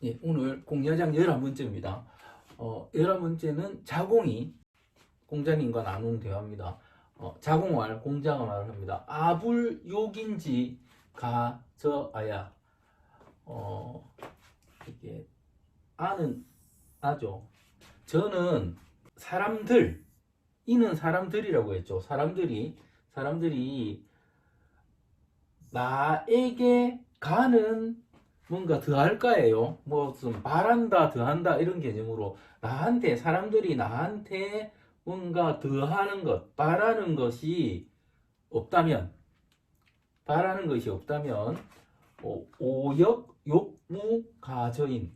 예, 오늘 공야장 11번째입니다. 11번째는 자공이 공자님과 나눈 대화입니다. 자공할 공자가 말을 합니다. 아불욕인지 가저아야. 이게 아는 아죠. 저는 사람들, 이는 사람들이라고 했죠. 사람들이 나에게 가는 뭔가 더할까예요. 무슨 바란다, 더한다 이런 개념으로 사람들이 나한테 뭔가 더하는 것, 없다면, 바라는 것이 없다면, 오역, 욕무, 가저인.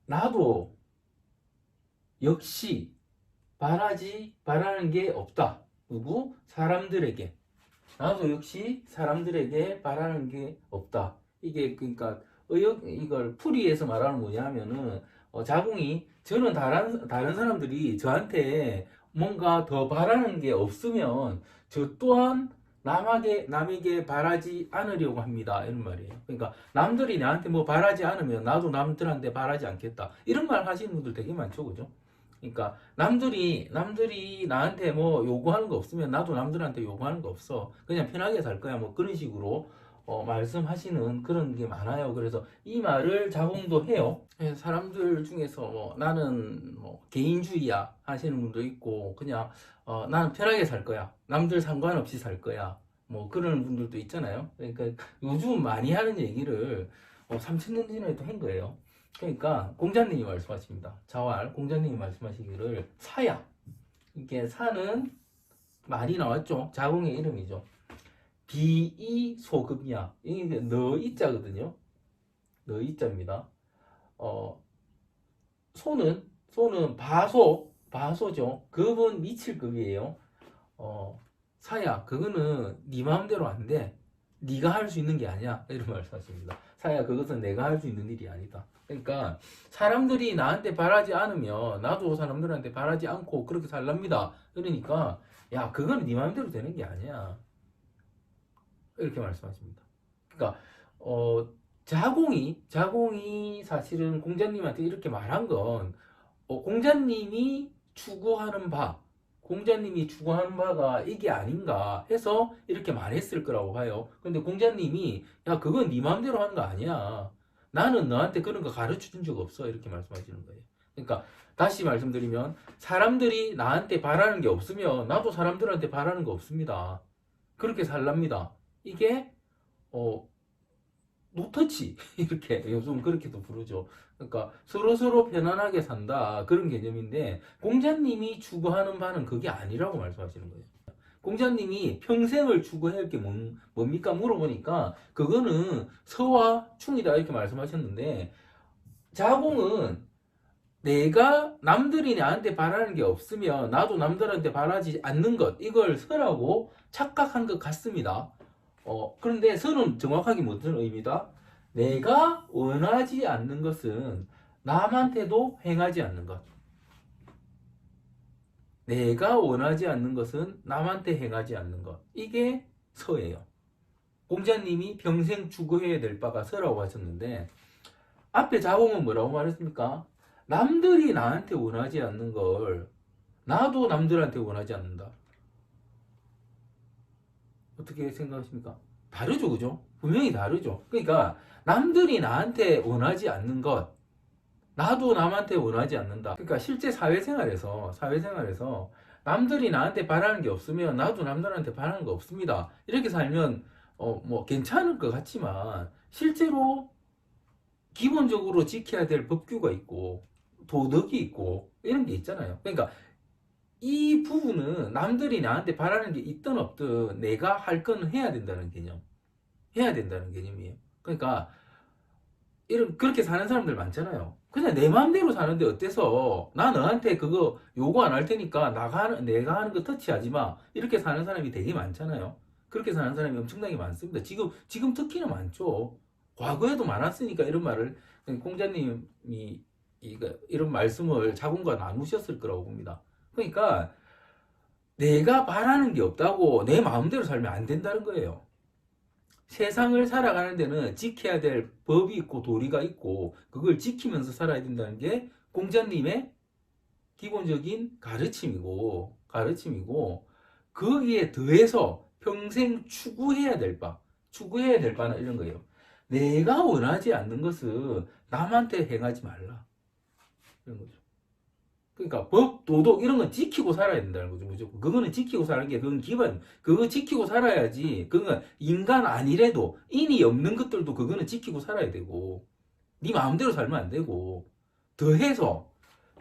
나도 역시 바라는 게 없다. 누구? 사람들에게. 나도 역시 사람들에게 바라는 게 없다. 이게 그러니까 이걸 풀이해서 말하는 뭐냐면은 자궁이 저는 다른 사람들이 저한테 뭔가 더 바라는 게 없으면 저 또한 남에게 바라지 않으려고 합니다. 이런 말이에요. 그러니까 남들이 나한테 뭐 바라지 않으면 나도 남들한테 바라지 않겠다. 이런 말 하시는 분들 되게 많죠, 그죠? 그러니까 남들이 나한테 뭐 요구하는 거 없으면 나도 남들한테 요구하는 거 없어. 그냥 편하게 살 거야. 뭐 그런 식으로 말씀하시는 그런 게 많아요. 그래서 이 말을 자공도 해요. 사람들 중에서 뭐 나는 뭐 개인주의야 하시는 분도 있고 그냥 나는 편하게 살 거야. 남들 상관없이 살 거야. 뭐 그런 분들도 있잖아요. 그러니까 요즘 많이 하는 얘기를 3000년 전에도 한 거예요. 그러니까 공자님이 말씀하십니다. 자활 공자님이 말씀하시기를 사야. 이게 사는 말이 나왔죠. 자궁의 이름이죠. 비이소급이야. 이게 너이자거든요. 너이자입니다. 소는 바소죠. 급은 미칠급이에요. 사야 그거는 네 마음대로 안 돼. 네가 할 수 있는 게 아니야. 이런 말씀하십니다. 사야 그것은 내가 할 수 있는 일이 아니다. 그러니까 사람들이 나한테 바라지 않으면 나도 사람들한테 바라지 않고 그렇게 살랍니다. 그러니까 야 그건 네 마음대로 되는 게 아니야. 이렇게 말씀하십니다. 그러니까 자공이 사실은 공자님한테 이렇게 말한 건 공자님이 추구하는 바가 이게 아닌가 해서 이렇게 말했을 거라고 봐요. 근데 공자님이 야 그건 네 마음대로 하는 거 아니야. 나는 너한테 그런 거 가르쳐 준 적 없어. 이렇게 말씀하시는 거예요. 그러니까 다시 말씀드리면 사람들이 나한테 바라는 게 없으면 나도 사람들한테 바라는 거 없습니다. 그렇게 살랍니다. 이게 어, 노터치 이렇게 요즘 그렇게도 부르죠. 그러니까 서로 편안하게 산다 그런 개념인데 공자님이 추구하는 바는 그게 아니라고 말씀하시는 거예요. 공자님이 평생을 추구할 게 뭡니까 물어보니까 그거는 서와 충이다 이렇게 말씀하셨는데 자공은 내가 남들이 나한테 바라는 게 없으면 나도 남들한테 바라지 않는 것 이걸 서라고 착각한 것 같습니다. 그런데 서는 정확하게 무슨 의미다? 내가 원하지 않는 것은 남한테도 행하지 않는 것. 내가 원하지 않는 것은 남한테 행하지 않는 것. 이게 서예요. 공자님이 평생 추구해야 될 바가 서라고 하셨는데 앞에 자공은 뭐라고 말했습니까? 남들이 나한테 원하지 않는 걸 나도 남들한테 원하지 않는다. 어떻게 생각하십니까? 다르죠, 그죠? 분명히 다르죠. 그러니까 남들이 나한테 원하지 않는 것, 나도 남한테 원하지 않는다. 그러니까 실제 사회생활에서 남들이 나한테 바라는 게 없으면 나도 남들한테 바라는 거 없습니다. 이렇게 살면 뭐 괜찮을 것 같지만 실제로 기본적으로 지켜야 될 법규가 있고 도덕이 있고 이런 게 있잖아요. 그러니까 이 부분은 남들이 나한테 바라는 게 있든 없든 내가 할 건 해야 된다는 개념. 해야 된다는 개념이에요. 그러니까 그렇게 사는 사람들 많잖아요. 그냥 내 마음대로 사는데 어때서 나 너한테 그거 요구 안 할 테니까 내가 하는 거 터치하지 마. 이렇게 사는 사람이 되게 많잖아요. 그렇게 사는 사람이 엄청나게 많습니다. 지금 특히나 많죠. 과거에도 많았으니까 이런 말을 공자님이 이런 말씀을 자군과 나누셨을 거라고 봅니다. 그러니까 내가 바라는 게 없다고 내 마음대로 살면 안 된다는 거예요. 세상을 살아가는 데는 지켜야 될 법이 있고 도리가 있고 그걸 지키면서 살아야 된다는 게 공자님의 기본적인 가르침이고 거기에 더해서 평생 추구해야 될 바는 이런 거예요. 내가 원하지 않는 것은 남한테 행하지 말라. 이런 거죠. 그러니까 법, 도덕 이런 건 지키고 살아야 된다는 거죠. 무조건. 그거는 지키고 사는 게 그건 기본. 그거 지키고 살아야지. 그건 인간 아니래도 인이 없는 것들도 그거는 지키고 살아야 되고 네 마음대로 살면 안 되고 더해서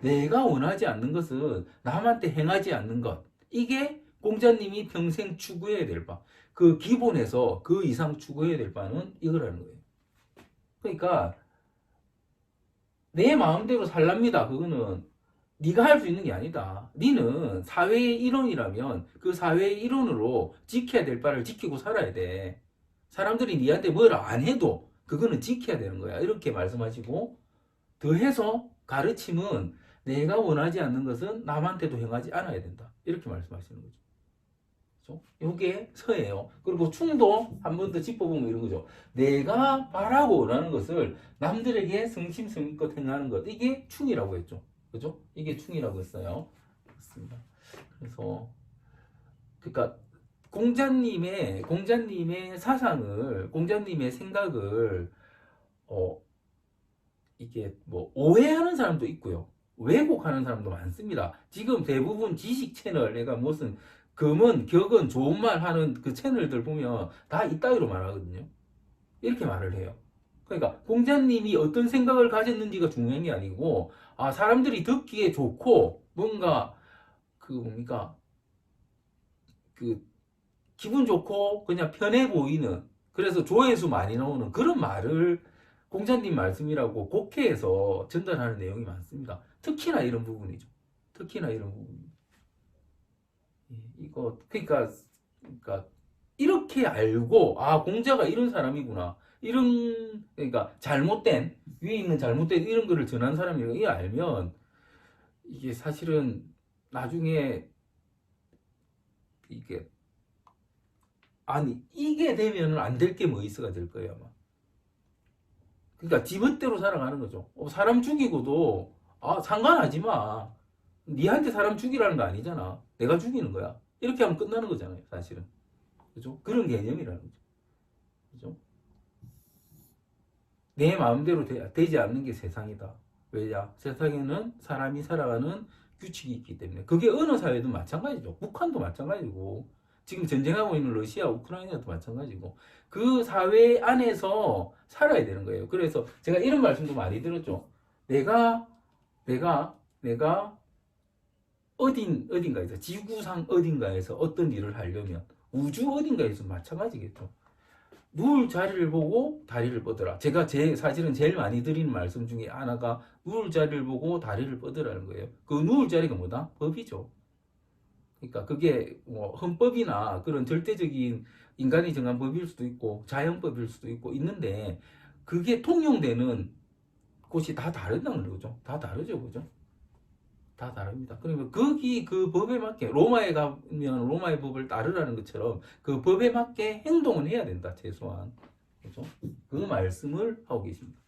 내가 원하지 않는 것은 남한테 행하지 않는 것. 이게 공자님이 평생 추구해야 될 바. 그 기본에서 그 이상 추구해야 될 바는 이거라는 거예요. 그러니까 내 마음대로 살랍니다. 그거는 네가 할 수 있는 게 아니다. 네는 사회의 일원이라면 그 사회의 일원으로 지켜야 될 바를 지키고 살아야 돼. 사람들이 네한테 뭘 안 해도 그거는 지켜야 되는 거야. 이렇게 말씀하시고 더해서 가르침은 내가 원하지 않는 것은 남한테도 행하지 않아야 된다. 이렇게 말씀하시는 거죠. 그렇죠? 이게 서예요. 그리고 충도 한 번 더 짚어보면 이런 거죠. 내가 바라고 원하는 것을 남들에게 성심성의껏 행하는 것. 이게 충이라고 했죠. 그죠? 이게 충이라고 했어요. 그렇습니다. 그래서 그러니까 공자님의 사상을 공자님의 생각을 이게 뭐 오해하는 사람도 있고요. 왜곡하는 사람도 많습니다. 지금 대부분 지식 채널 내가 무슨 금은 격은 좋은 말 하는 그 채널들 보면 다 이따위로 말하거든요. 이렇게 말을 해요. 그러니까 공자님이 어떤 생각을 가졌는지가 중요한 게 아니고 사람들이 듣기에 좋고 뭔가 그 뭡니까 그 기분 좋고 그냥 편해 보이는 그래서 조회수 많이 나오는 그런 말을 공자님 말씀이라고 곡해해서 전달하는 내용이 많습니다. 특히나 이런 부분이죠. 특히나 이런 부분. 이거 그러니까 이렇게 알고 공자가 이런 사람이구나. 이런 그러니까 잘못된 위에 있는 잘못된 이런 거를 전한 사람이라고 이거 알면 이게 사실은 나중에 이게 이게 되면은 안 될 게 뭐 있어가 될 거예요 아마. 그러니까 지멋대로 살아가는 거죠. 사람 죽이고도 상관하지 마. 니한테 사람 죽이라는 거 아니잖아. 내가 죽이는 거야. 이렇게 하면 끝나는 거잖아요, 사실은. 그죠? 그런 개념이라는 거죠. 그죠? 내 마음대로 되지 않는 게 세상이다. 왜냐? 세상에는 사람이 살아가는 규칙이 있기 때문에. 그게 어느 사회든 마찬가지죠. 북한도 마찬가지고. 지금 전쟁하고 있는 러시아, 우크라이나도 마찬가지고. 그 사회 안에서 살아야 되는 거예요. 그래서 제가 이런 말씀도 많이 들었죠. 내가 어딘가에서, 지구상 어딘가에서 어떤 일을 하려면 우주 어딘가에서 마찬가지겠죠. 누울 자리를 보고 다리를 뻗어라. 제가 사실은 제일 많이 드리는 말씀 중에 하나가 누울 자리를 보고 다리를 뻗으라는 거예요. 그 누울 자리가 뭐다? 법이죠. 그러니까 그게 뭐 헌법이나 그런 절대적인 인간이 정한 법일 수도 있고 자연법일 수도 있고 있는데 그게 통용되는 곳이 다 다르다는 거죠. 다 다르죠, 그죠? 다 다릅니다. 그러면 그 법에 맞게 로마에 가면 로마의 법을 따르라는 것처럼 그 법에 맞게 행동을 해야 된다, 최소한. 그죠? 그 말씀을 하고 계십니다.